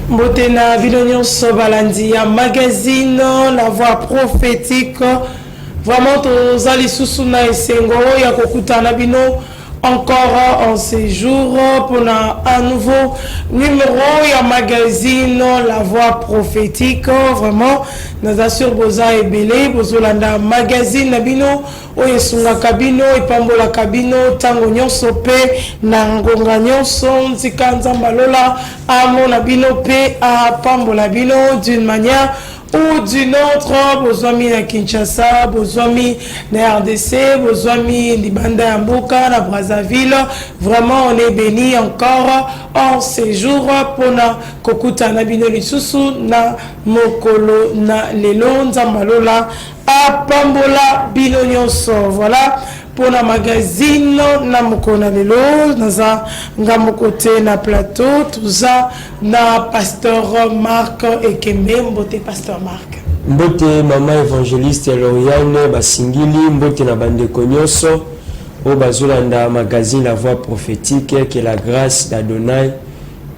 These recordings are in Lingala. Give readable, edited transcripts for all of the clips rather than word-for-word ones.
Mbotena Vilonion Sobalandi, un magazine, la voix prophétique. Vraiment, tous les sous-souna et sengo, yakokutana bino. Encore en séjour pour un nouveau numéro et un magazine La Voix Prophétique. Vraiment, nous assurons Boza et Belé, Bozolanda magazine Nabino, Oyesunga Kabino, et Pambola Kabino, Tango Nyonso Pe, Nangonga Nyonso, Nzikanza Mbalola, Amo Nabino Pe, à Pambola Bino, d'une manière ou d'une autre, Bozwami na Kinshasa, Bozwami na RDC, Bozwami Libanda Yambuka, na Brazzaville. Vraiment, on est béni encore en séjour pour na Kokuta na Bino Lisusu, na Mokolo na Lelo, Nzambalola, à Pambola Bino Nyonso. Voilà. Pour la magazine, na mokona lelo, naza ngamo côté na plateau, tout ça na pasteur Marc Ekembe, mbote pasteur Marc. Mbote maman évangéliste Lauriane basingili, mbote na bandeko nyonso, o bazolanda magazine La Voix Prophétique, que la grâce d'Adonai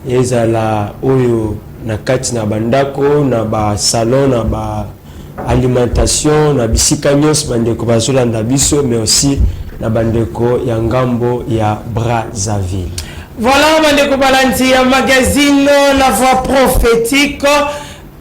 ezala oyo na kati na bandako, na ba salon, na ba alimentation, na bisika nyos bandeko bazolanda biso, mais aussi na bandeko ya ngambo ya Brazzaville. Voilà bandeko balandi ya magazine La Voix Prophétique.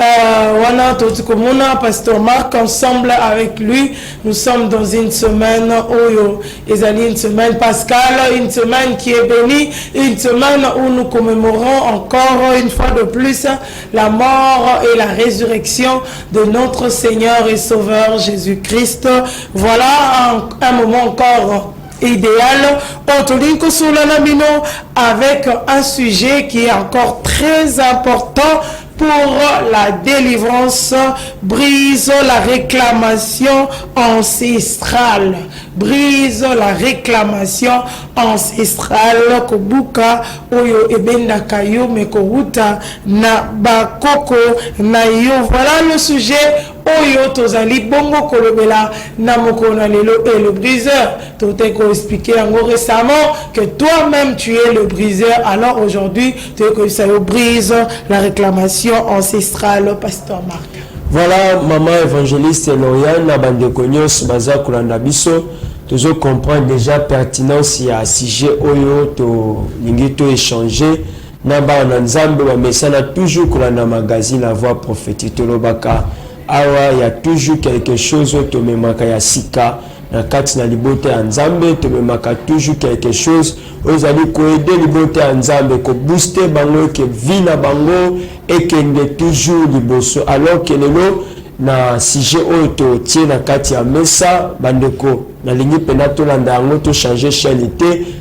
Wana Totikomuna, pasteur Marc, ensemble avec lui, nous sommes dans une semaine Oyo, une semaine pascale, une semaine qui est bénie, une semaine où nous commémorons encore une fois de plus la mort et la résurrection de notre Seigneur et Sauveur Jésus-Christ. Voilà un moment encore idéal avec un sujet qui est encore très important pour la délivrance. Brise la réclamation ancestrale. Brise la réclamation ancestrale. Kobuka oyo ebenda kayo mekoruta na bakoko na yo. Voilà le sujet. Oyo tozali bongo kolobela na mokona lelo et le briseur. Tote ko expliquer encore récemment que toi-même tu es le briseur. Alors aujourd'hui tu es que ça brise la réclamation ancestrale, pasteur Marc. Voilà maman évangéliste Lauriane na bandeko nyos baza kolanda biso, tozo comprendre déjà pertinence ya sujet oyo to lingi to échanger na ba na nzambe ba mesana toujours kolanda magazine La Voix Prophétique tolobaka. Awa ya toujours quelque chose to memaka ya sika na kati na libote ya nzambe, to memaka toujours quelque chose ozali ko aider libote ya nzambe ko booster bango ke vina bango et que ne toujours liboso. Alors que lelo na sujet oyo to tie na kati ya mesa bandeko na lingi pena to landa yango to changer chaîne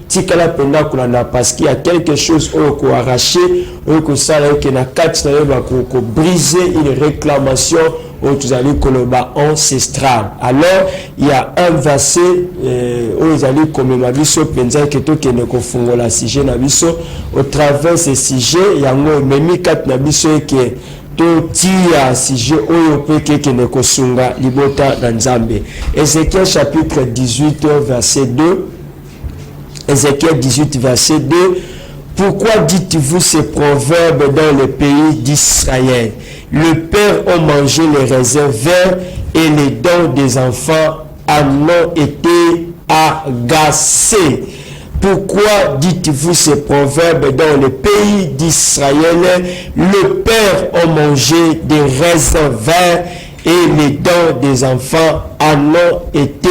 tikala penda kulanda parce qu'il y a quelque chose oyo ko arracher oyo ko sala ke na kati na yo ba ko briser une réclamation au tuzali koloba ancestral. Alors il y a un verset où ils allaient comme ma biso penza que to kene ko fungola sujet na biso au travers ce sujet yango memi kat na biso que to tia sujet oyo pe kene ko sunga libota na nzambe. Ézéchiel chapitre 18 verset 2. Ézéchiel 18 verset 2. Pourquoi dites-vous ces proverbes dans le pays d'Israël? Le père a mangé les raisins verts et les dents des enfants en ont été agacés. Pourquoi dites-vous ces proverbes dans le pays d'Israël? Le père a mangé des raisins verts et les dents des enfants en ont été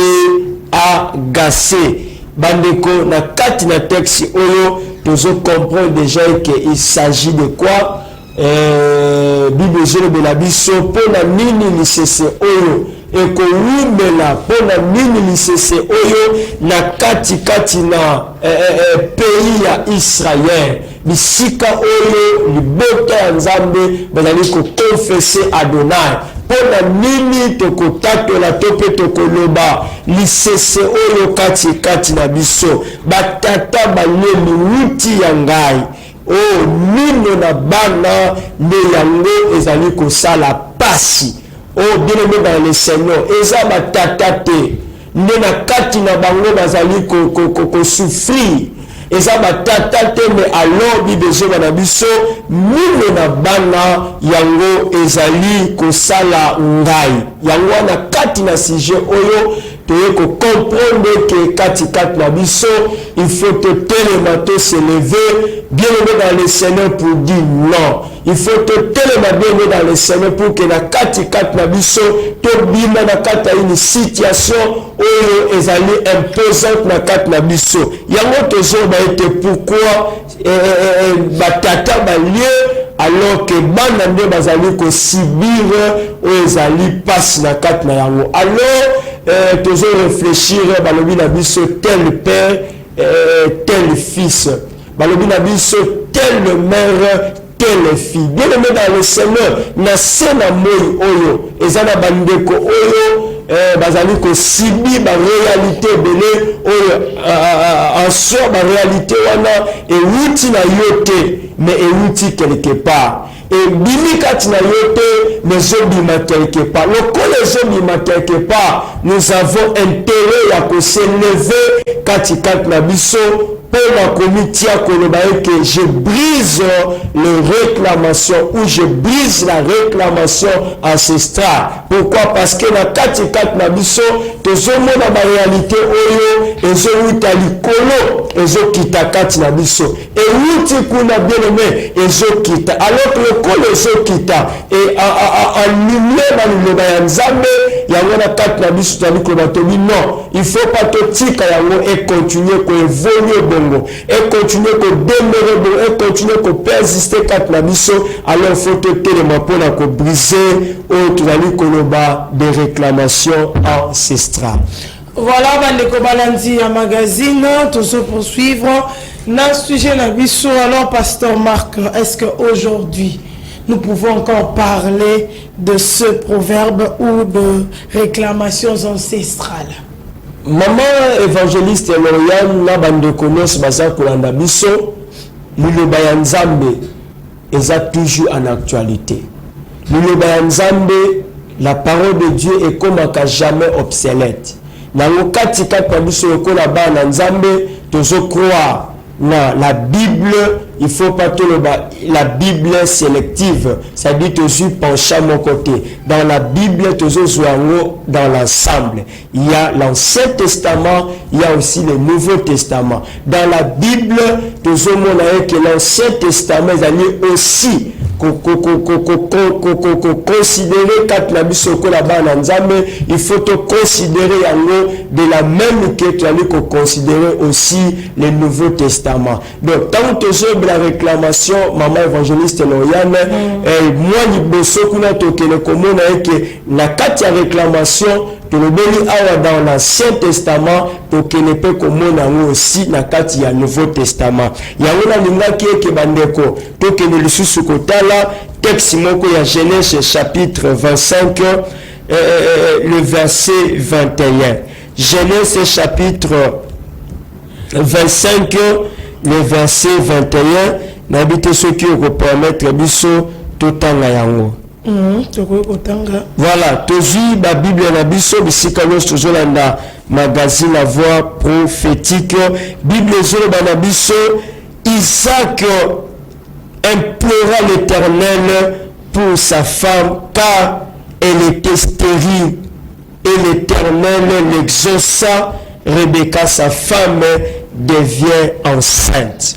agacés. Bandeko na kati na texte oyo tozo comprendre déjà qu'il s'agit de quoi? Bible jelo de la biso pona nini lisese oyo eko wimela pona nini lisese oyo na kati na pays ya Israël bisika oyo libota ya nzambe bazali ko confesser Adonai pona nini tokotatola tope tokoloba lisese oyo kati na biso batata balemi wuti ya ngai. Oh, nino na bana ne yango ezali ko sala pasi. Oh, bien aimé dans le Seigneur, eza batata te. Ne na kati na bango bazali ko souffrir. eza batata te mais alors bible ezoloba na biso mino na bana yango ezali kosala ngai yango wana kati na sujet oyo toye comprendre que kati na biso il faut te telema to se lever bien aimé dans le Seigneur pour dire non. Il faut te telema bien aimé dans le Seigneur pour que na kati na biso to bima na kati une situation oyo ezali imposante na kati na biso yango tozoba ete pourquoi batata balie alors que bana nde bazali kosibir oyo ezali pasi na kati na yango alors toujours réfléchir balobi na biso tel père tel fils balobi na biso tel mère telle fille bien aimé dans le Seigneur na sena moi oyo ezana bandeko oyo bazali kosibi ba réalité belé oyo en soi ba réalité wana euti na yote mais euti quelque part et bimi kati na yote mais obima quelque part lokola ezobima quelque part nous avons intérêt ya ko se lever kati na biso pour la comité que je brise les réclamations ou je brise la réclamation ancestrale. Pourquoi? Parce que na kati na biso tozomona ba réalité oyo ezohuta likolo ezokita kati na biso euti kuna bien aimé ezokita alors que le kolo ezokita et en lumière na liloba ya nzambe yango na kati na biso tali ko batobi non il faut pas que tika yango et continuer ko évoluer bongo et continuer ko demeurer bongo et continuer ko persister kati na biso alors faut te telema pona ko briser o tali koloba des réclamations ancestrales. Voilà, bandeko balandi à magazine, tout se poursuivre. Dans ce sujet na biso, alors pasteur Marc, est-ce qu'aujourd'hui nous pouvons encore parler de ce proverbe ou de réclamations ancestrales? Maman évangéliste Lauriane na bandeko nyonso baza kolanda biso liloba ya Nzambe eza toujours en actualité. Liloba ya Nzambe, la parole de Dieu est comme jamais obsolète. Nango kati na biso lokola bana Nzambe tozo croire na la Bible, il faut pas tout la Bible sélective, ça dit toujours pencher à mon côté. Dans la Bible, toujours dans l'ensemble. Il y a l'Ancien Testament, il y a aussi le Nouveau Testament. Dans la Bible, toujours que l'Ancien Testament est aussi considérer quatre la biso la bana nzambe, il faut te considérer de la même que tu as considérer aussi le Nouveau Testament. Donc tant que tu la réclamation maman évangéliste Lauriane moi liboso kuna tokele komona que na kati ya réclamation to le beli awa dans l'Ancien Testament tokele pe komona aussi na kati ya Nouveau Testament yango na lingaki ke bandeko tokele lisusu kotala texte moko ya Genèse chapitre 25 le verset 21. Genèse chapitre 25 le verset 21 n'habite ceux qui vont permettre biso totanga yango. Voilà, toujours la Bible na biso bisika nyonso tozolanda magazine La Voix prophétique. Bible ezoloba na biso Isaac implora l'Éternel pour sa femme car elle était stérile et l'Éternel l'exauça. Rebecca sa femme devient enceinte.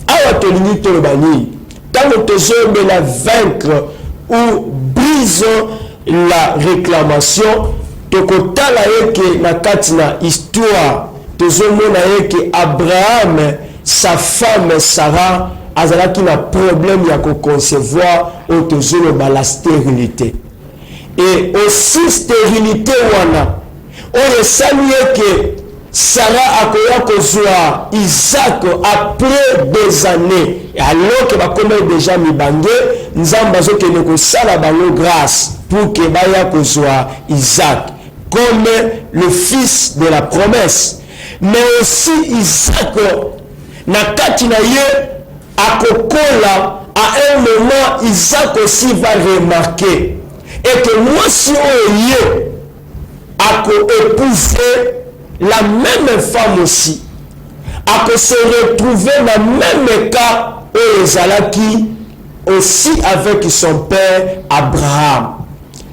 Awa tolingi tolobani tango tozomela vaincre ou brise la réclamation tokotala yeke na kati na histoire tozomona yeke Abraham sa femme Sarah azalaki na problème ya concevoir ou tozoloba la stérilité et aussi stérilité wana oyo esali yeke Sarah akoya kozwa Isaac après des années alors que bakomé déjà mibange nzamba zokende kosala bango grâce pour que baya kozwa Isaac comme le fils de la promesse mais aussi Isaac na kati na ye akokola à un moment Isaac aussi va remarquer et que moi si oye ako épouser la même femme aussi à se retrouver dans le même cas où ezalaki aussi avec son père Abraham.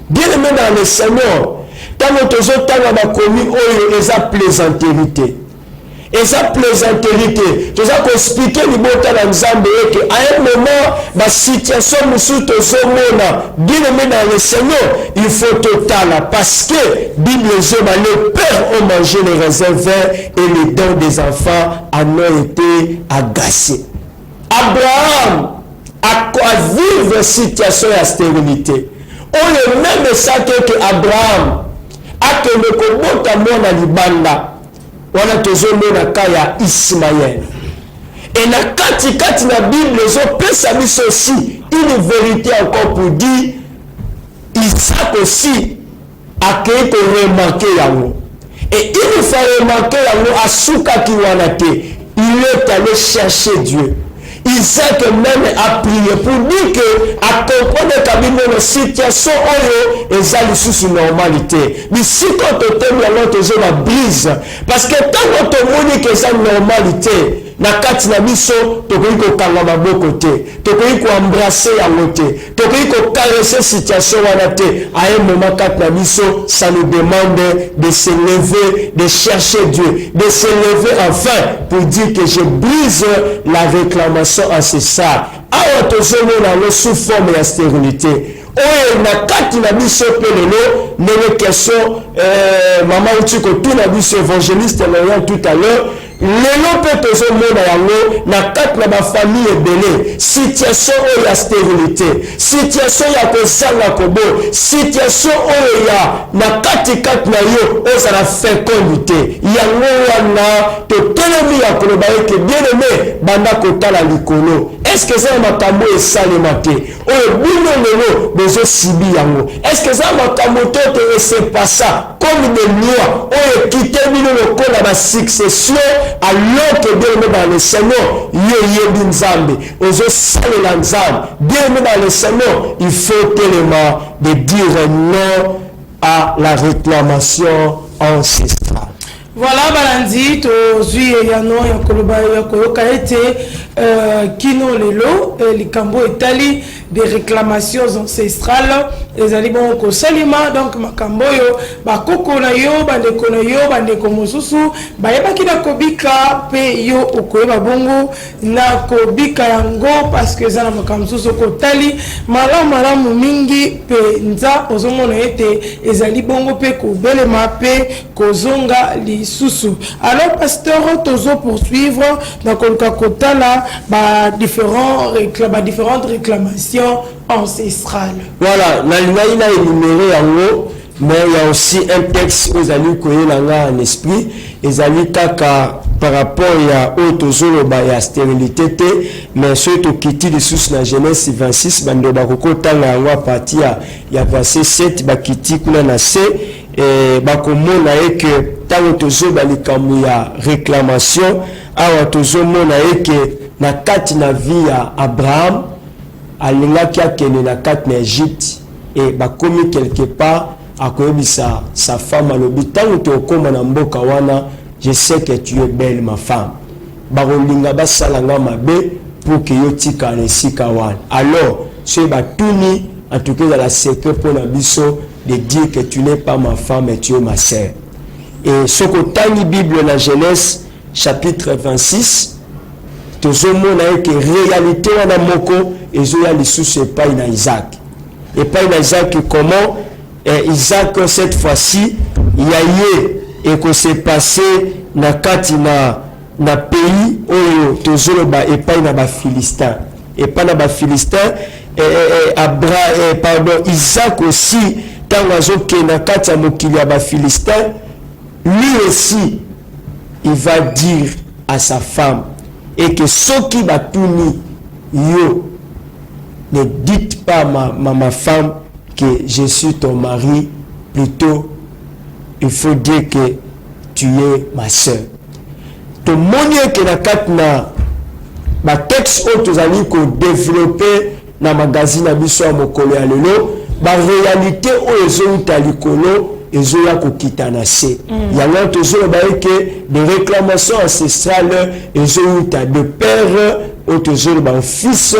Bien aimé dans le Seigneur, tant que tu as commis où eza plaisanterie. Et sa plaisanterie, tu as expliqué le bon temps dans Nzambe et qu'à un moment, la situation musu tozomona, bien aimé dans le Seigneur, il faut total parce que Bible les pères ont mangé les raisins verts et les dents des enfants en ont été agacés. Abraham a vivre une situation de stérilité. On est même ça que Abraham a que le combat à mon alibanda. Wana tozomona kaya Ismaël. Et na kati na Bible les opesa biso aussi une vérité encore pour dire Isaac aussi a créé remarquer yango. Et il faut remarquer yango asuka ki wana te. Il est allé chercher Dieu. Isaac même a prié pour dire que à comprendre que la situation est sous normalité. Mais si quand on t'aime la brise, parce que tant que tu dis que c'est normalité, na kati na biso tokoki kokanga maboko te, tokoki koembrasser yango te, tokoki kocaresser situation wana te. À un moment kati na biso, ça nous demande de se lever, de chercher Dieu, de se lever enfin pour dire que je brise la réclamation ancestrale. Awa tozomona yango sous forme ya stérilité. Oye na kati na biso pe lelo ndenge question mama uti kotuna biso évangéliste Lorient tout à l'heure. Lelo pe tozomona yango na kati na bafamille ebele situation oyo ya stérilité, situation ya kozanga kobo, situation oyo ya na kati na yo ozala fécondité yango wana totelemi ya koloba eke bien aimé banda kotala likolo. Est-ce que ça makambo esalema te oyo bino lelo bozosibi yango? Est-ce que ça makambo te se passa comme des lois oyo kite bino lokola ba succession alors que bien aimé dans le Seigneur yebi nzambe ozosalela nzambe bien aimé dans le Seigneur il faut tellement de dire non à la réclamation ancestrale. Voilà, balandi tozui yano ya koloba ya koyoka ete kino lelo likambo etali des réclamations ancestrales ezali bon ko salima donc makambo yo bakoko na yo bandeko mosusu bayebaki na kobika pe yo okoyeba bongo na kobika yango parce que za na makambo mosusu kotali malamu mingi pe nza ozomona ete ezali bongo pe kobelema pe kozonga lisusu. Alors pasteur tozo poursuivre dans koluka kotala différentes réclamations ancestrales. Voilà, il a énuméré yango, mais il y a aussi un texte aux amis koyelanga en esprit, les amis kaka par rapport à autozolo ba ya stérilité mais surtout kiti de sous na Genèse 26 bando bakoko tanga yango à partir ya verset 7 bakiti kuna na C et bakomona que tango tozo balikamu ya réclamation awa tozo mona que na kati na vie ya Abraham alingaki akende na kati na Égypte et bakomi quelque part akoyebisa sa femme alobi tango tokoma na mboka wana je sais que tu es belle ma femme bakolinga basalanga mabe pour que yo tika na esika wana. Alors c'est batuni en tout cas dans la secret pour la biso de dire que tu n'es pas ma femme et tu es ma sœur. Et ce que tani Bible na Genèse chapitre 26 tozomona que réalité wana moko ezoya lisusu epai na Isaac. Epai na Isaac comment Isaac cette fois-ci yaye et que s'est passé na kati na pays oyo tozoloba epai na ba Philistin. Epai na ba Philistin Isaac aussi tango azoke na kati ya mokili ya ba Philistin, lui aussi il va dire à sa femme et que soki batuni yo ne dites pas ma femme que je suis ton mari, plutôt il faut dire que tu es ma soeur. To moni que na katna ba texte autres amis ko développer na magazine biso mokolo ya lelo ba réalité oyo ezouta likolo ezoya kokita na se yango tozoloba que des réclamations ancestrales ezouta de père au tozoloba fils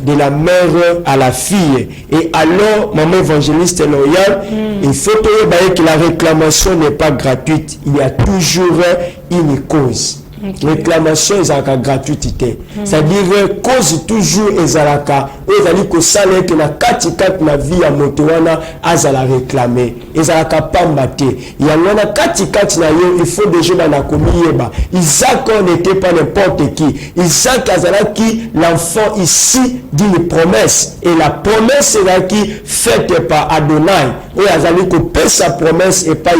de la mère à la fille. Et alors, maman évangéliste loyale, il faut que la réclamation n'est pas gratuite. Il y a toujours une cause. Okay. Réclamation est gratuité. C'est-à-dire cause toujours ezalaka ezali ko sala que na kati na vie ya moto wana azala réclamer ezalaka pamba te yango na kati na yo il faut déjà na komiyeba Isaac n'était pas n'importe qui. Isaac azalaki l'enfant ici d'une promesse et la promesse est là qui faite par Adonai et azali ko payer sa promesse et pas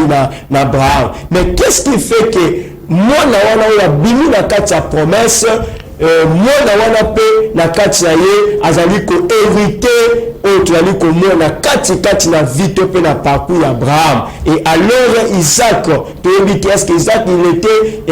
na Abraham. Mais qu'est-ce qui fait que moi na wana ya bimi na kati ya promesse mwana wana pe na kati na ye azali ko hériter tozali komona kati na vie to pe na parcours d'Abraham. Et alors Isaac toyebi te est-ce que Isaac il était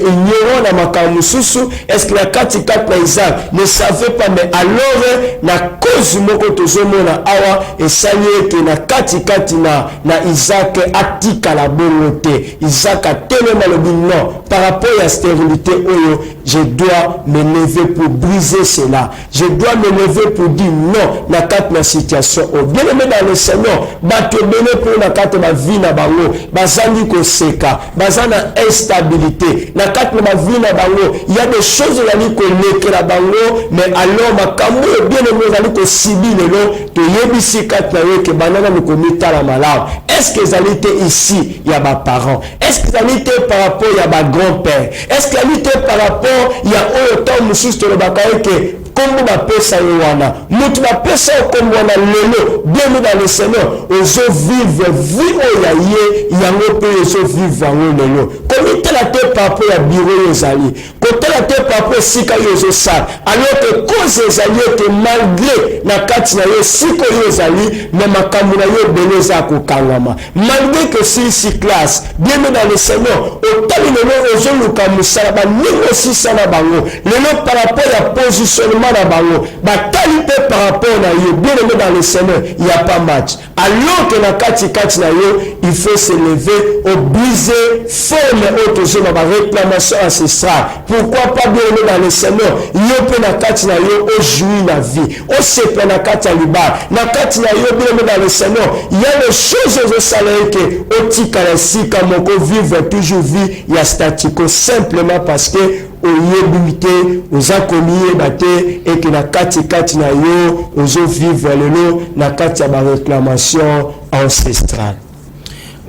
ignorant na makambo mususu, est-ce que la kati na Isaac ne savait pas, mais alors na cause moko tozomona awa esali ke na kati na Isaac atika la bonté. Isaac a tellement le non par rapport à la stérilité oyo je dois me lever pour briser cela. Je dois me lever pour dire non na kati na situation. Oh, bien aimé dans le Seigneur, bato bene pour na kati na vie na bango, bazali ko seka, bazana instabilité. Na kati na vie na bango, il y a des choses zali ko lekela bango, mais alors makambo bien aimé zali ko sibi lelo, to yebisi kati na yo ke banana ni ko mitala malamu. Est-ce que zali te ici, il y a ba parents? Est-ce que zali te par rapport il y a ba grand-père? Est-ce que zali te par rapport il y a autant mususu to le bakaye comme ma pesa wana mutu na pesa comme wana lelo bien dans le Seigneur ozo vivre vie oyaye yango pe ozo vivre en lelo comme tela te papa ya bureau ezali côté la te papa sika yozo sa alors que cause ezali que malgré na kati na yo siko ezali na makambo na yo beleza ko kangama malgré que si classe bien dans le Seigneur otali lelo ozo luka musala ba ningo si sana bango lelo par rapport à positionnement na bango batali pe par rapport na yo bien aimé dans le Seigneur il y a pas match alors que na kati na yo il faut se lever obliger forme autre chose na réclamation ancestrale. Pourquoi pas bien aimé dans le Seigneur yo pe na kati na yo o jouir la vie o sepe na kati ya liba na kati na yo bien aimé dans le Seigneur il y a les choses au salaire que otika la sika moko vivre toujours vie ya statico simplement parce que oyebimite oza komiyebate et que na kati na yo ozo vivre lelo na kati ya ba réclamation ancestrale.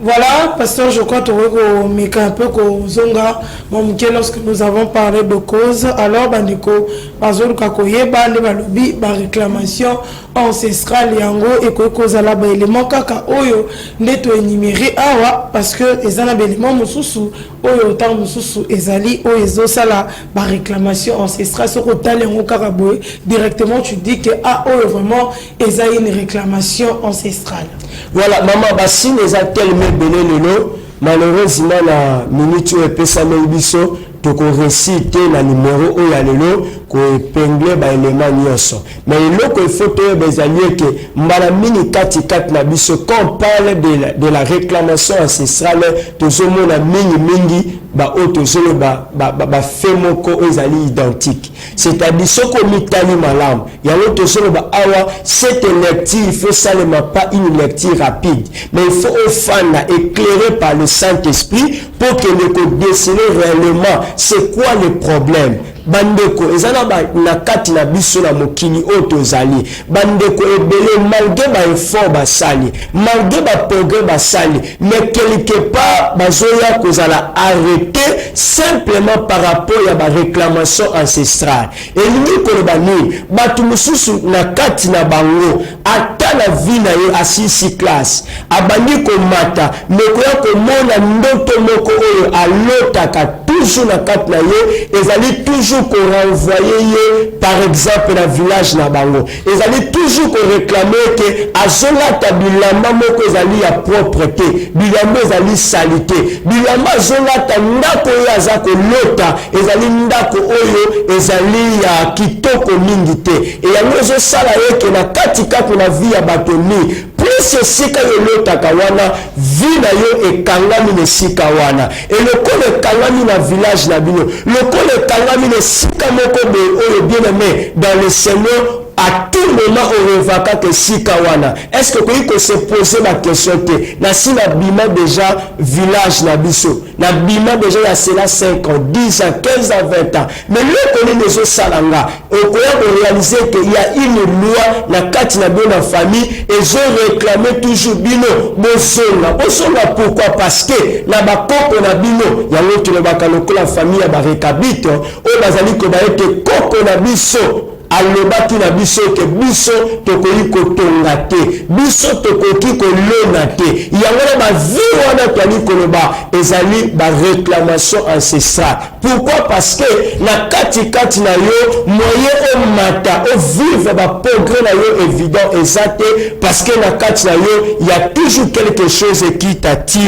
Voilà, pasteur, je crois que tu as un peu zonga lorsque nous avons parlé de cause. Alors, bandiko, bazol kakoye, bande balobi, ba réclamation ancestrale yango et que cause la ba élément kaka oyo neto énuméré awa parce que ezana élément mususu oyo tant mususu ezali oyo ezosala ba réclamation ancestrale sur hôtel yango kaka boy directement tu dis que ah oyo vraiment ezali une réclamation ancestrale. Voilà, maman bassine eza tellement belé lelo malheureusement la minute où pesa biso to ko réciter la numéro o ya lelo ko épingler ba élément nyonso mais loko il faut te bezalier que mbala mini kati na biso quand on parle de la réclamation ancestrale tozomo na mingi ba otozolo ba fait moko ezali identique c'est-à-dire soko mitali malam ya otozolo ba awa cette lecture il faut seulement pas une lecture rapide mais il faut offrande éclairé par le Saint-Esprit pour que nous déciner réellement c'est quoi le problème. Bandeko ezana ba na kati na biso na mokili otozali bandeko ebele malgré ba effort basali malgré ba progrès basali mais quelque part bazoya kozala arrêter simplement par rapport à ba réclamation ancestrale elingi ko bani batu mususu na kati na bango ata la vie na ye asisi classe abandi ko mata meko ya ko mona ndoto moko oyo alotaka toujours na kati na ye ezali toujours qu'on renvoyer par exemple dans village na bango ezali toujours qu'on réclamer que azola tabilamba moko ezali ya propreté bilamba ezali salité bilamba azola ndako ya za ko lota ezali ndako oyo ezali ya kitoko mingi te et yango zo sala yeke na kati na vie ya batoni plus place esika yolotaka wana vie na yo ekangami na esika wana elokolo ekangami na village na bino lokolo ekangami na esika moko boye oyo bien aimé dans le Seigneur à tout moment on revaka que sika wana est-ce que koyi ko se poser ma question te na si na bima déjà village na biso na bima déjà ya cela 5 ans 10 ans 15 ans 20 ans mais le koni nezo salanga okoya ko réaliser que il y a une loi na kati na bien na famille et je réclamer toujours bino bosonga pourquoi parce que na bakoko na bino ya loto le bakaloko la famille ya barekabito o bazali ko ba ete koko na biso alobaki na biso ke biso tokoki kotonga te biso tokoki kolona te yango na bavi wana toali koloba ezali baréclamation ancestrale. Pourquoi? Parce que na kati na yo moyen omata ovivre baprogrès na yo évident eza te parce que na kati na yo il y a toujours quelque chose qui t'attire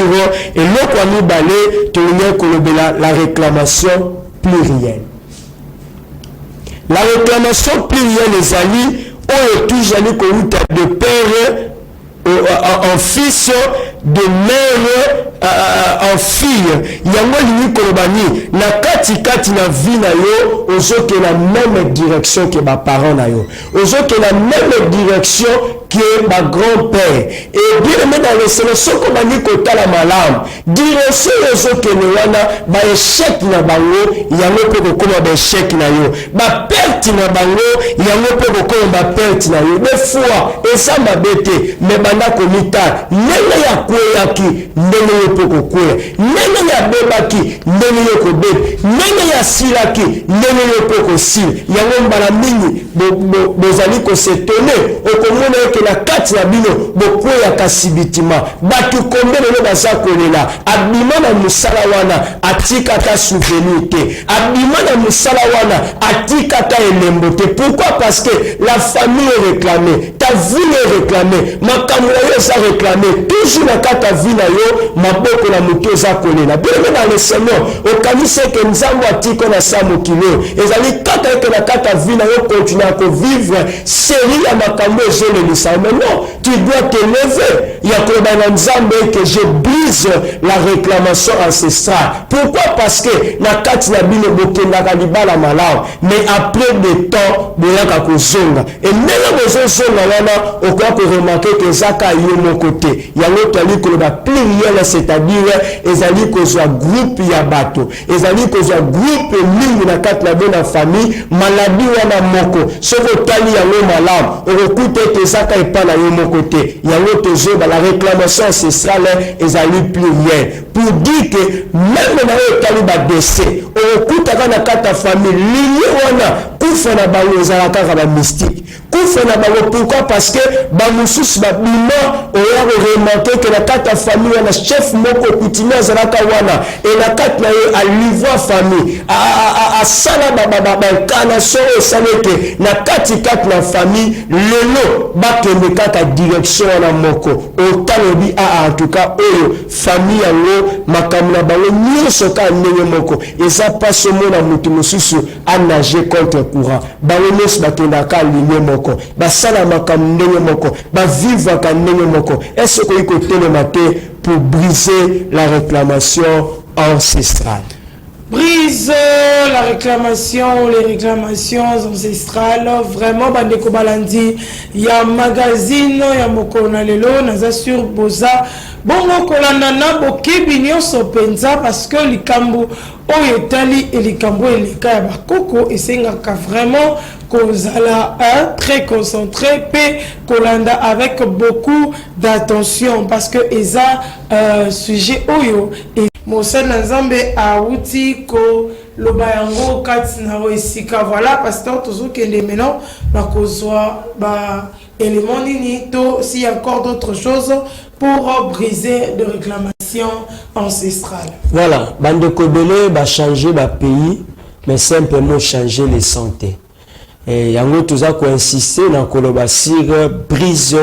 eloko ya mibale tolingi kolobela la réclamation plurielle. La réclamation plurielle les amis ont toujours de père en fils, de mère en fille. Yango lini kolobani na kati na vie na yo ozoke la même direction que ma parents na yo. Ozoke la même direction que ma grand-père. Et bien aimé dans le Seigneur soko bani kota la malam. Direction ozoke ne wana ba échec na bango yango pe kokoma ba échec na yo. Ba perte na bango yango pe kokoma ba perte na yo. Des fois esa mabete me banda komita nene ya kweyaki ndenge yo poko kwea nene ya bebaki ndenge yo kobeba nene ya silaki ndenge yo poko sila yango mbala mingi bozali kosetone okomona eke na kati na bino bokwea kasibitima batu kombe lelo baza kolela abima na musala wana atikata souvenir te abima na musala wana atikata elembo te. Pourquoi? Parce que la famille est réclamée, ta vie est réclamée, makambo yo eza réclamé toujours na kata vie na yo maboko na moto eza kolela bien dans le Seigneur okanisi ke nzambo atiko na sa mokilo ezali kata eke na kata vie na yo continuer ko vivre série ya makambo ezolelisa mais non tu dois te lever ya koba na nzambo que je brise la réclamation ancestrale. Pourquoi? Parce que na kati na bino bokendaka libala malamu mais après des temps boyaka kozonga et ndenge bozozonga wana okoya ko remarquer que zaka yo moko te yango toali koloba pluriel c'est-à-dire ezali kozwa groupe ya bato ezali kozwa groupe mingi na kati na bona famille maladie wana moko soko otali yango malamu okokuta ete ezaka epa na yo moko te yango tozoba la réclamation ancestrale ezali pluriel pour dire que même na yo otali badese okokutaka na kati ya famille lilie wana kufa na bango ezalaka kaka bamystique kufa na bango. Pourquoi? Parce que bamosusu babima oya koremarke ke na kati ya famille wana chef moko coutumier azalaka wana e na kati na ye alivre famille asala baincarnation oyo esali ete na kati na famille lelo bakende kaka direction wana moko otalobi en tout cas oyo famille yango makambo na bango nyonso kaka ndenge moko eza mpasi omona moto mosusu anage contre courant bango nyonso bakendaka linie moko basala makambo ndenge moko bavivaka ndenge moko. Est-ce que koyi kotelema te pour briser la réclamation ancestrale? Brise la réclamation, les réclamations ancestrales. Vraiment, bandeko balandi, ya magazine, ya mokona lelo, naza sur boza. Bongo kolandana bokebi nyonso penza parce que likambo oyo etali elikambo eleka ya bakoko esengaka vraiment kozala très concentré pe kolanda avec beaucoup d'attention parce que eza sujet oyo mosala nzambe auti ko loba yango kati na esika. Voilà pasteur tozokende maintenant na kozwa ba élément nini to s'il y a encore d'autres choses pour briser de réclamations ancestrales. Voilà, bande kobele ba changer ba pays mais simplement changer les santé. Et yango toza ko insister na koloba sur brise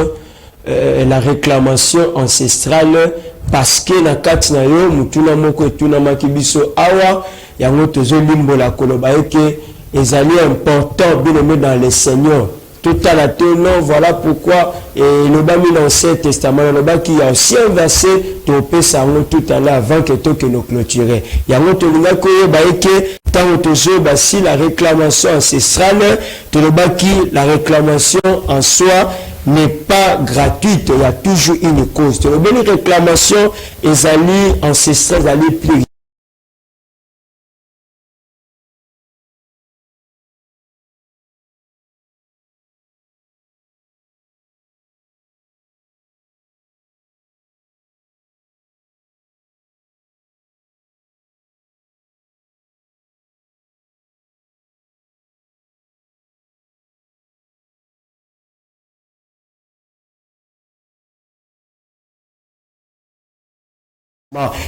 la réclamation ancestrale parce que na kati na yo mutuna moko etuna makibiso awa yango tozo limbola koloba eke ezali important bien aimé dans le Seigneur tout à la tête. Non, voilà pourquoi le bas mis dans l'Ancien Testament, le bas qui a aussi un verset, tu peux savoir tout à l'heure avant que tu nous clôturer. Il y a un autre lien que tant si la réclamation ancestrale, tu le bas qui la réclamation en soi n'est pas gratuite, il y a toujours une cause. Tu le bas une réclamation, les alliés ancestrales, les alliés plus.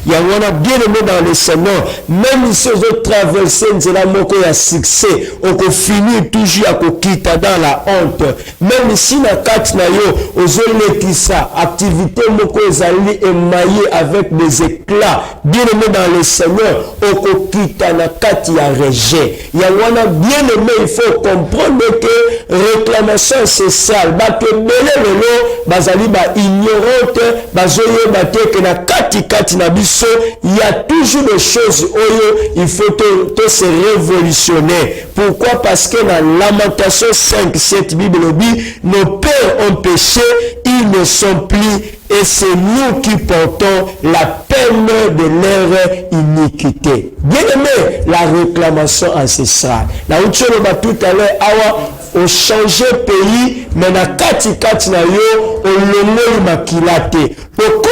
Il y a bien aimé dans le Seigneur, même si vous traversez la moko ya succès, on finit toujours à quitter dans la honte. Même si na kat na yo, ozolekisa activité moko ezali émaillée avec des éclats, bien aimé dans le Seigneur, on quitte na kat ya rejet. Il y a bien aimé, il faut comprendre que réclamation c'est ça. Ba te belé lelo, bazali ba ignorante, bazoye ba te que na kati il y a toujours des choses où il faut te se révolutionner. Pourquoi? Parce que dans Lamentation 5, cette Bible dit, nos pères ont péché, ils ne sont plus, et c'est nous qui portons la peine de leur iniquité. Bien aimé, la réclamation ancestrale. La autre chose, tout à l'heure, on change pays, mais na kati na yo, on le makilate. Pourquoi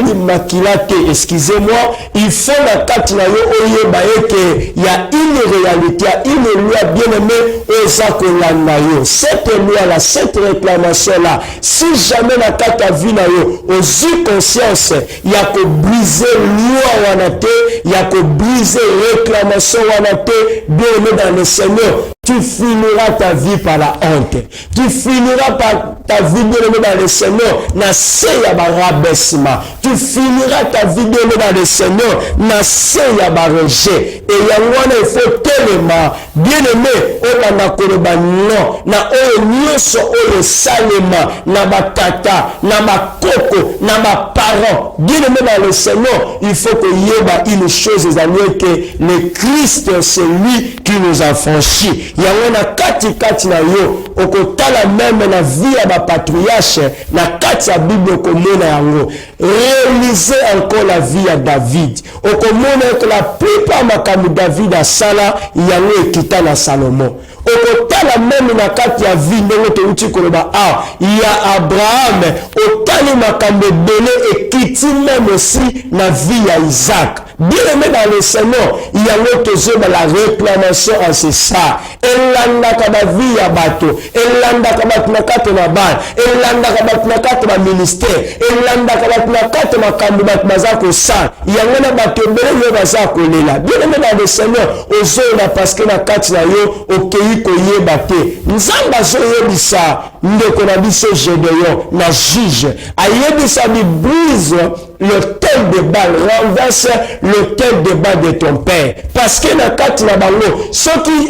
le makilate, excusez-moi, il faut la kati na yo, il y a une réalité, il y a une loi bien aimée, cette loi-là, cette réclamation-là, si jamais la kati vie na yo, aux conscience, il y a que briser loi wanate, il y a que briser réclamation wanate, bien aimé dans le Seigneur. Tu finiras ta vie par la honte. Tu finiras par ta vie dans le Seigneur. Na seya barabesima. Tu finiras ta vie dans le Seigneur. Na seya barejet. Et yangwana il faut tellement bien aimé. On a koloba non. Na oyo nyoso oyo salema. Na batata. Na makoko. Na ma parents. Bien aimé dans le Seigneur. Il faut que yeba une chose que le Christ c'est lui qui nous a franchi. Il y a kati na yo okotala même na vie ya ba patriarche na kati ya Bible okomona yango réaliser encore la vie ya David okomona que la plupart makambo David asala yango ekita na Salomon okotala même na kati ya vie ndenge touti koloba ya Abraham otali makambo belé ekiti même aussi na vie ya Isaac. Bien aimé dans le Seigneur, il y a l'autre dans la réclamation ancestrale. Elanda kaba vie ya bato, elanda kaba tunakate na ban, elanda kaba tunakate na ministère, elanda kaba tunakate na kandidat bazako sa. Il y a ngana bato belé yo bazako lela. Bien aimé dans le Seigneur, ozo na parce que na kati na yo okei koyeba te. Nzamba zo yebisa ndeko na biso Gédéon na juge. Ayebisa bi brise le tel de balle, renverse le tel de balle de ton père. Parce que na kati na bango, ceux qui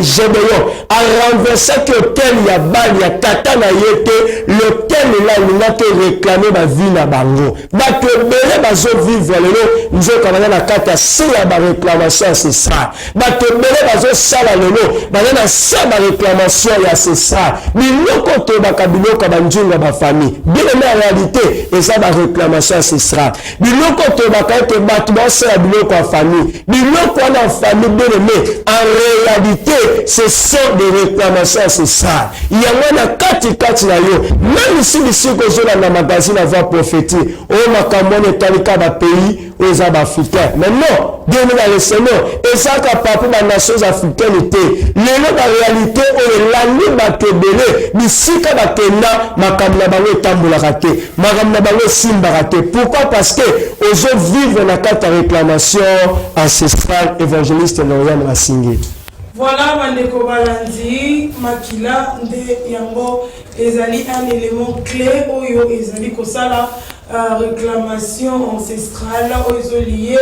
Gédéon a renversé que tel ya balle ya tata na yete, le tel là il n'a que réclamé ma vie na bango. Ba te belé bazo vivre lelo, nous kamana na kata c'est ya ba réclamation c'est ça. Ba te belé bazo sala lelo, ba na sa ba réclamation ya c'est ça. Biloko to ba kabilo ka banjunga ba famille. Bien en réalité, et ça ba réclamation c'est ça. Biloko to ba ka te battu la biloko en famille. Biloko en famille bien aimé. En réalité, ce sont des réclamations c'est ça. Il y a un kati na yo. Même si les choses dans la magazine à voix prophétique, oh makamone talika ba pays aux africains. Mais non, bien dans le Seigneur, et ça capable dans les nations africaines était. La réalité, on la libre te belé. Mais si ka ba tena makamna bango tambola raté, makamna bango simba raté. Pourquoi? Parce que aux vivre la carte réclamation ancestrale évangéliste Lauriane Massingé. Voilà, Mandeko Balandi, Makila, Nde Yango, ezali un élément clé, Oyo, ezali Kosala, réclamation ancestrale oyo lié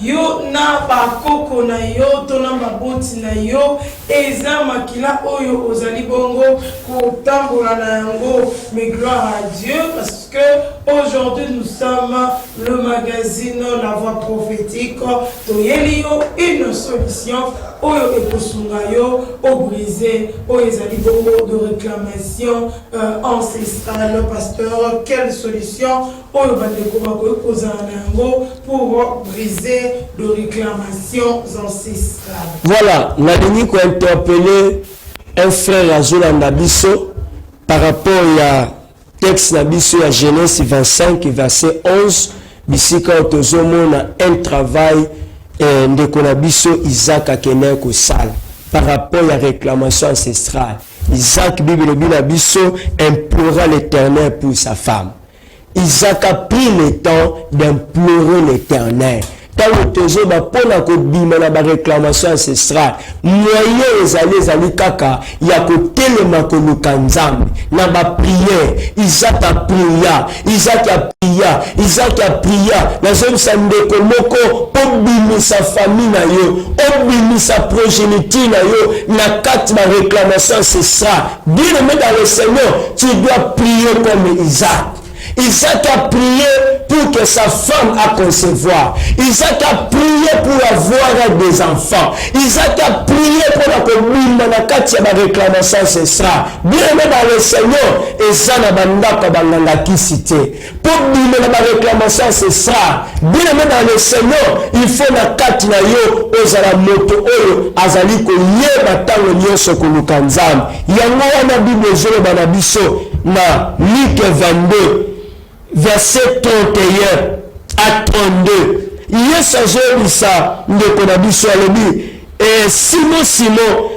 yo na bakoko na yo to na maboti na yo eza makila oyo ozali bongo kotambola na yango. Mais gloire à Dieu parce que aujourd'hui nous sommes le magazine La Voix Prophétique. Toyeli yo une solution oyo ekosunga yo au brisé oyo ezali bongo de réclamation ancestrale. Pasteur, quelle solution oyo bandeko bakoki kozala na yango pour briser de réclamations ancestrales? Voilà, la ligne qu'on interpellé un frère Azula Nabiso par rapport à texte Nabiso à Genèse 25 verset 11 bisika otozomona un travail de Konabiso Isaac a kené ko sala par rapport à réclamation ancestrale. Isaac Bible Nabiso implora l'Éternel pour sa femme. Isaac a pris le temps d'implorer l'Éternel. Quand le ba pona ko bima na ba réclamation ancestrale moyen ezali kaka ya ko telema ko lukanzambe na ba prière. Isaac a prié na zone sande ko moko obimi sa famille na yo obimi sa progéniture na yo na kati ba réclamation ancestrale. Bien aimé dans le Seigneur, tu dois prier comme Isaac. Isaac a prié pour que sa femme a concevoir. Isaac a prié pour avoir des enfants. Isaac a prié pour la commune de la réclamation ancestrale. Bien aimé dans le Seigneur, et ça n'a pas de cité. Pour la réclamation ancestrale, bien aimé dans le Seigneur, il faut la carte na yo aux ala moto oyo azali ko yeba tango nyonso ko lukanzam. Yango wana Bible zolo banabiso na Luc 22 verset 31 à 32. Yesu azolisa ndeko na biso alobi et Simon,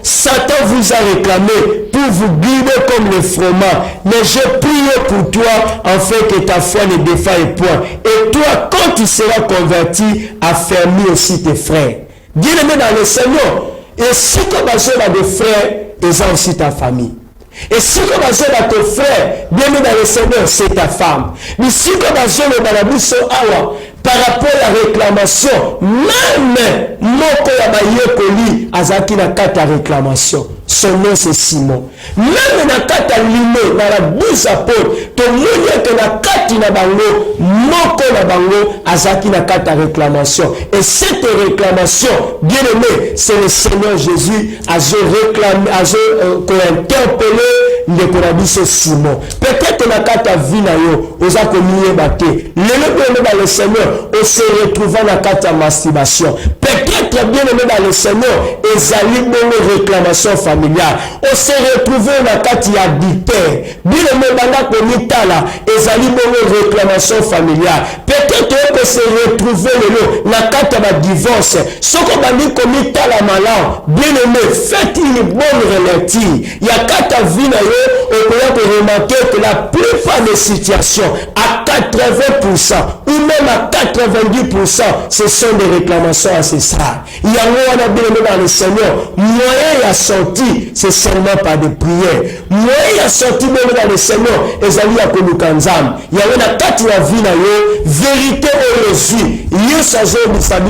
Satan vous a réclamé pour vous guider comme le froment. Mais je prie pour toi afin que ta foi ne défaille point. Et toi, quand tu seras converti, affermis aussi tes frères. Bien-aimé dans le Seigneur, et si comme as des frères, ils ont aussi ta famille. Et si comme as tes frères, bien-aimé dans le Seigneur, c'est ta femme. Mais si comme as par rapport à la réclamation, même moko ya bayekoli azaki na kata réclamation. Son nom c'est Simon. Même na kata limé dans la 12 apôtres, to mouye que na kati na bango moko na bango azaki na kata réclamation. Et cette réclamation, bien aimé, c'est le Seigneur Jésus azo réclamé, azo interpellé ndeko na biso Simon. Peut-être na kata vie na yo oza komiye bate. Le dans le Seigneur, on se retrouve dans la carte de masturbation. Peut-être bien aimé dans le Seigneur, ezali bongo réclamation familiale. On se retrouve dans la carte d'adultère. Bien aimé banda komitala, ezali bongo réclamation familiale. Peut-être on peut se retrouver dans la carte de divorce. Ce qu'on bandi komitala malin, bien aimé, faites une bonne relative. Il y a carte vie na yo, on peut remarquer que la plupart des situations, à 80% ou même à 90%, ce sont des réclamations ancestrales. Il y a un bien dans le Seigneur. Moyen à sortir, c'est seulement par des prières. Moyen à sortir même dans le Seigneur, et ali à Kolukanzam. Il y a une carte de la vie na yo, vérité au Jésus.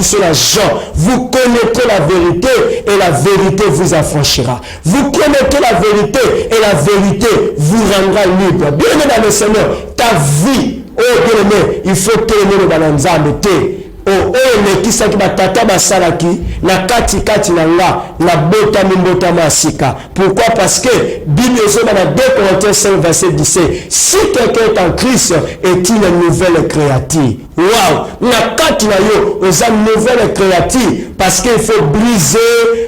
Sur la gens. Vous connaîtrez la vérité et la vérité vous affranchira. Vous connaîtrez la vérité et la vérité vous rendra libre. Bien aimé dans le Seigneur, ta vie, oh bien aimé, il faut t'aimer le balanzambe te. Oh le kisaki batata basalaki na kati na nga na bota mimbota masika. Pourquoi? Parce que Bible dans 2 Corinthiens 5 verset 17, si quelqu'un est en Christ est une nouvelle créature. Wow, na kati na yo oza nouvelle créature parce qu'il faut briser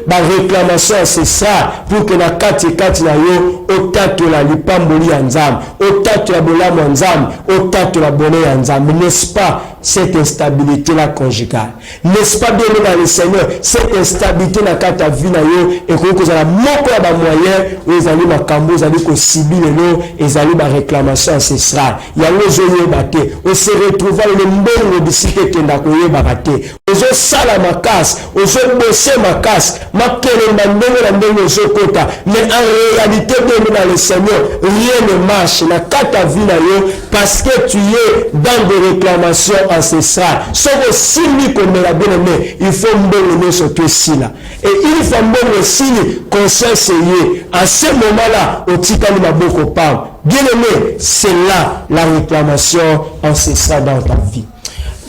la réclamation ancestrale pour que na kati na yo otatu la lipamboli ya nzambe, otatu la bolamu ya nzambe, otatu la bonheur ya nzambe. N'est-ce pas cette instabilité là conjugale? N'est-ce pas bien dans le Seigneur cette instabilité na kata vie na yo et que vous avez moko ya ba moyen ezali makambo ezali ko sibile lo ezali ba réclamation ancestrale. Ya ngo zoye baté on se retrouve le mbongo bisike kenda koyeba baté. ozo sala makasi, ozo bosser makasi, makelemba ndenge na ndenge ozo kota, mais en réalité dans le Seigneur, rien ne marche na kata vie na yo parce que tu es dans des réclamations ancestrales. Soko sili comme la bien-aimée, il faut mbongo so to sila. Et il faut mbongo sili conscience yé. À ce moment-là, au tikali maboko pam. Bien-aimé, c'est là la réclamation ancestrale dans ta vie.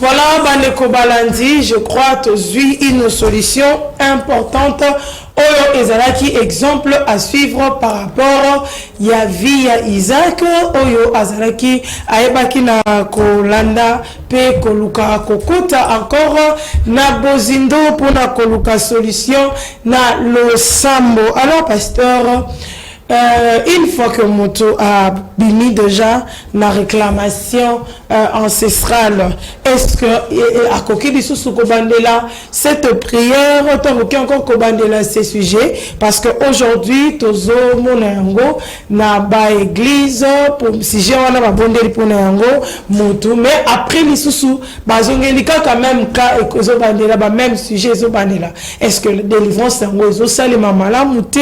Voilà, Bandeko Balandi, je crois que tu as une solution importante. Oyo ezalaki exemple à suivre par rapport ya vie ya Isaac. Oyo azalaki aebaki na kolanda pe koluka kokota encore na bozindo pour na koluka solution na le sambo. Alors pasteur, une fois que Moto a bini déjà la réclamation ancestrale, est-ce que à Koki sous Kobandela cette prière tant encore Kobandela ces sujets parce que aujourd'hui tozo monango na ba église pour si j'ai wana ba bondeli pour nango Moto mais après les sous bazongelika quand même ka ekozo bandela ba même sujet zo bandela est-ce que la délivrance nango zo salima malamu te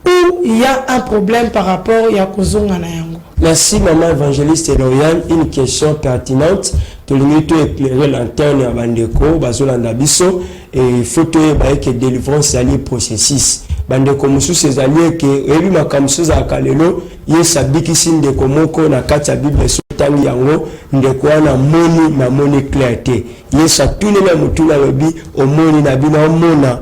ou il y a un problème par rapport à Kozonga na yango? Merci maman évangéliste Eloyan, une question pertinente. Tu as éclairé l'antenne à Bandeko, Bazolanda Biso, et il faut que délivrance allié processus. Bandeko Moussou ses alliés que Ebi Makamsou à Kalelo, Yesabiki Sin de Komoko, na Katia Bible Soutang Yango, Ndekwa na moni clarté. Yesa tous les Moutula Lobi, au moni Nabina, au mona.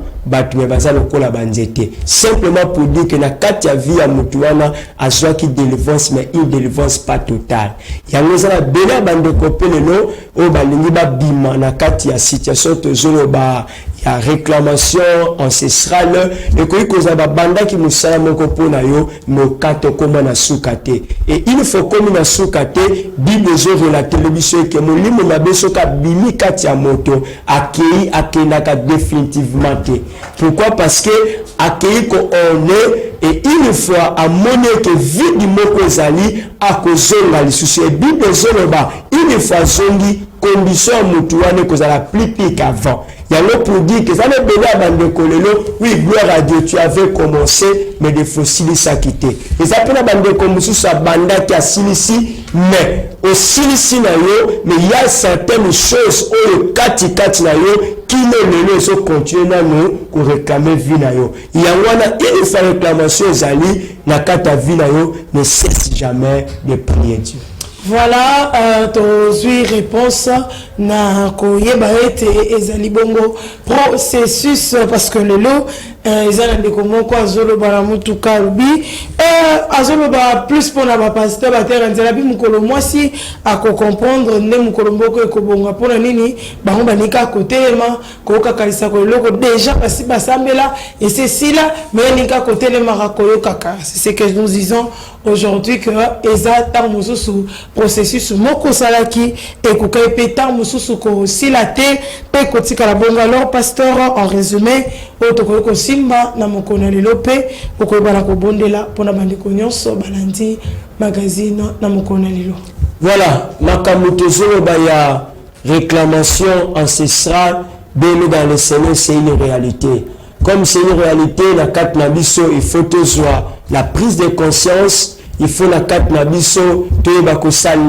Simplement pour dire que na katia vie à mutuana a joie qui délivrance mais une délivrance pas totale. Yango za bela bande kopelelo o balingi ba bima na katia situation tozolo ba ya réclamation ancestrale et ko ikoza ba banda ki musala moko pona yo no kato koma na sukate et il faut comme na sukate bible zo relater le biso que molimo na beso ka bimi katia moto akei akenaka définitivement. Pourquoi? Parce que accueillir qu'on est et une fois à monnaie que vie du moko zali à cause de la souci et bible zoloba une fois zongi condition mutuane que ça la plus pire qu'avant. Il y a l'autre pour dire que ça ne peut pas bande kolelo oui gloire à Dieu tu avais commencé mais des fossiles ça quitté et ça peut la bande comme ça banda qui a silisi mais au silisi na yo mais il y a certaines choses où le kati na yo qui ne les ont continué na nous pour réclamer vie na yo il y a une fois réclamation zali na kata vie na yo ne cesse jamais de prier Dieu. Voilà, tu réponse na koyeba ete ezali bongo processus parce que le lot ezana de comment quoi zolo bana mutu karubi azolo ba plus pour na ba pasteur ba terre nzela bi mukolo mwasi ako comprendre ne mukolo mboko ekobonga pona nini bango banika côté ma ko kakalisa ko loko déjà parce basambela et c'est si là mais nika côté le marakoyo kaka c'est ce que nous disons aujourd'hui que eza tant mususu processus moko salaki et ko kaipe tant mususu ko silate pe kotika la bonga. Alors pasteur en résumé otoko ko simba na mokona lelope oko bana ko bondela pona bandeko nyonso balandi magazine na mokona lelo. Voilà makamutezo baya réclamation ancestrale bien dans le Seigneur c'est une réalité. Comme c'est une réalité la carte nabiso il faut toujours la prise de conscience. Il faut la carte nabiso to ba ko sal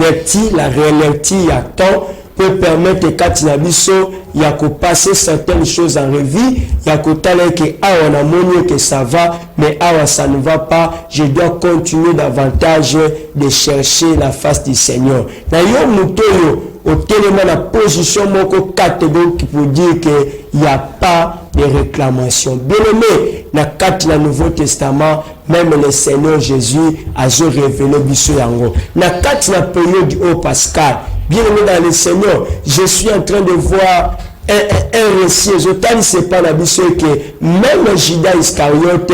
lecti la réalité à temps peut permettre carte nabiso ya ko passer certaines choses en revue ya ko tala que on a monné que ça va mais ça ne va pas je dois continuer davantage de chercher la face du Seigneur na yo mutoyo au tellement la position moko catégorique pour dire que il y a pas de réclamation. Bien aimé, na carte la Nouveau Testament, même le Seigneur Jésus a révélé biso yango. Na carte la période du haut Pascal, bien aimé dans le Seigneur, je suis en train de voir un récit. Je ne sais pas la biso que même Judas Iscariote,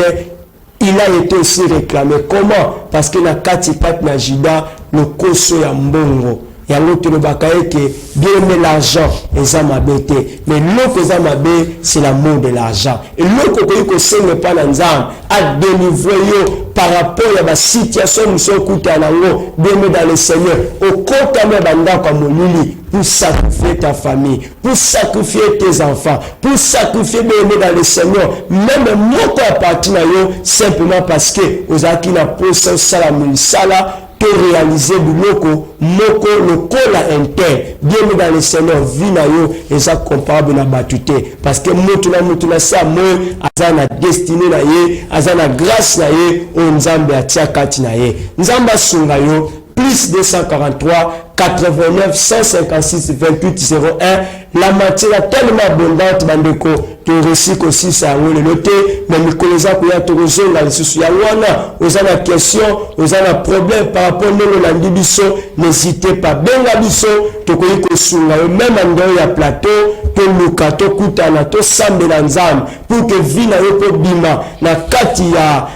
il a été aussi réclamé. Comment? Parce que na carte na Judas, le koso ya mbongo. yango tolobaka eke bien aimé l'argent eza mabe te, mais loko eza mabe c'est l'amour de l'argent. Et loko koyi kosenga pa na nzambe a délivrer yo par rapport à la situation monsieur kuta nango bien aimé dans le Seigneur au kota me bandako ya molili pour sacrifier ta famille, pour sacrifier tes enfants, pour sacrifier bien aimé dans le Seigneur, même moko à partir na yo simplement parce que ozaki na posa sala sala to réaliser biloko moko lokola inter bien aimé dans le Seigneur vie na yo eza comparable na batute parce que mutu na sa mo azana destiné na ye azana grâce na ye o nzambe atia kati na ye nzamba sunga yo plus 243 89 156 28 01 la matière tellement abondante bandeko to récit aussi ça le noté mais mikoloza ko ya to rozonga lisusu ya wana ozana question ozana problème par rapport à la biso n'hésitez pas benga biso to ko sunga même ando ya plateau to luka to kutana to sambela nzambe pour que vie na yo ko bima na kati ya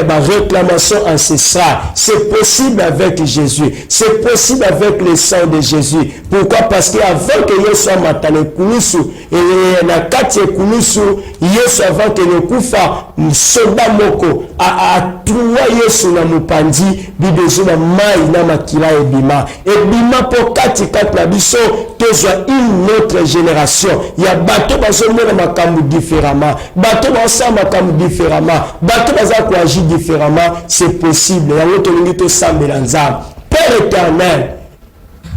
ba réclamation ancestrale. C'est possible avec Jésus, c'est possible avec le sang de Jésus. Pourquoi? Parce que avant que Yesu amatane kulusu et na kati ya kulusu Yesu avant que le kufa soda moko a trouva Yesu na mupandi bibezu na mai na makila ebima po kati na biso tozwa une autre génération ya bato bazomona makambo différemment, bato basama makambo différemment, bato bazako agir différemment. C'est possible yango tolingi to sambela nzambe. Père éternel,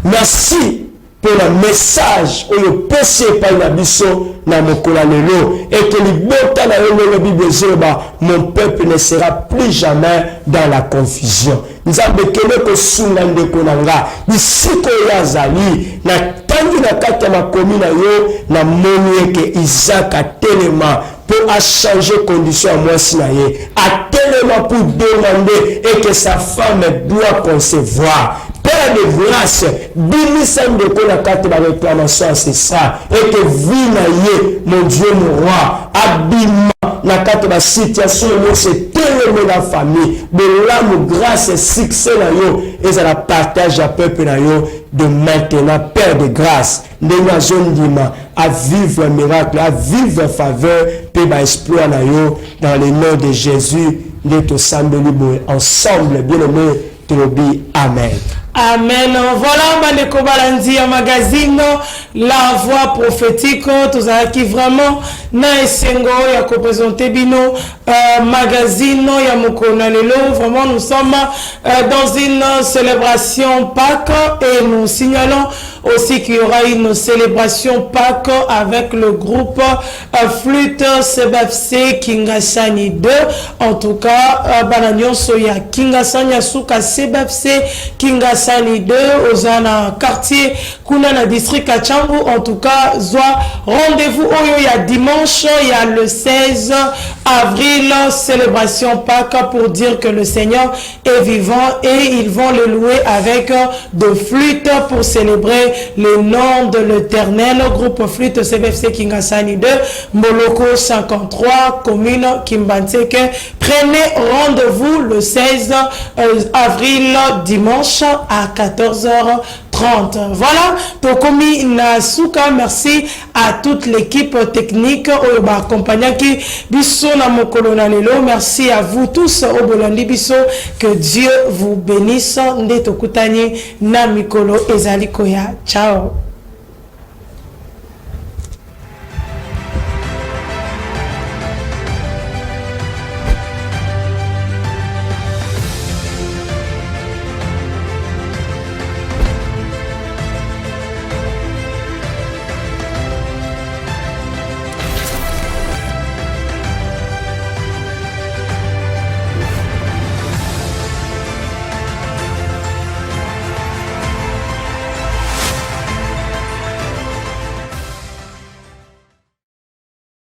merci pour le message oyo pesi epai na biso na mokolo lelo et que libota na yo lelo Bible zoba mon peuple ne sera plus jamais dans la confusion. Nzambe kele ko sunga ndeko nanga bisiko ya zali na tangi na kati ya makomi na yo na moni eke Isaac a tellement pour changer condition à moi sinaye a tellement pour demander et que sa femme doit concevoir. Père de grâce, bimisa ndeko na kati ba réclamation c'est ça et que vie na ye mon Dieu mon roi abima na kati ba situation yo c'est tellement la famille de l'âme grâce et succès na yo et ça la partage à peuple na yo de maintenant. Père de grâce ndena zondima à vivre un miracle, à vivre un faveur pe ba exploit na yo dans le nom de Jésus de sambeli ensemble bien aimé Tobi. Amen. Amen. Voilà, Bandeko Balandi à magazine La Voix Prophétique. Tous qui vraiment na esengo ya ko présenter bino magazine ya mokona lelo. Vraiment nous sommes dans une célébration Pâques et nous signalons aussi qu'il y aura une célébration Pâques avec le groupe Flûte CBFC Kingasani 2. En tout cas, Bananion Soya Kingasani Asuka CBFC Kingasani 2 Ozana quartier Kuna na district Kachangu. En tout cas, Zoa rendez-vous il y a dimanche, il y a le 16 avril, célébration Pâques pour dire que le Seigneur est vivant et ils vont le louer avec de flûtes pour célébrer le nom de l'Éternel. Groupe Flûte CBFC Kingasani 2, Moloko 53, commune Kimbanseke. Prenez rendez-vous le 16 avril, dimanche à 14h30. Voilà, Tokomi Nasuka, merci à toute l'équipe technique au accompagnant qui biso na mokolo na lelo. Merci à vous tous au Bolandi biso, que Dieu vous bénisse. Nde tokutani na mikolo ezali koya. Ciao.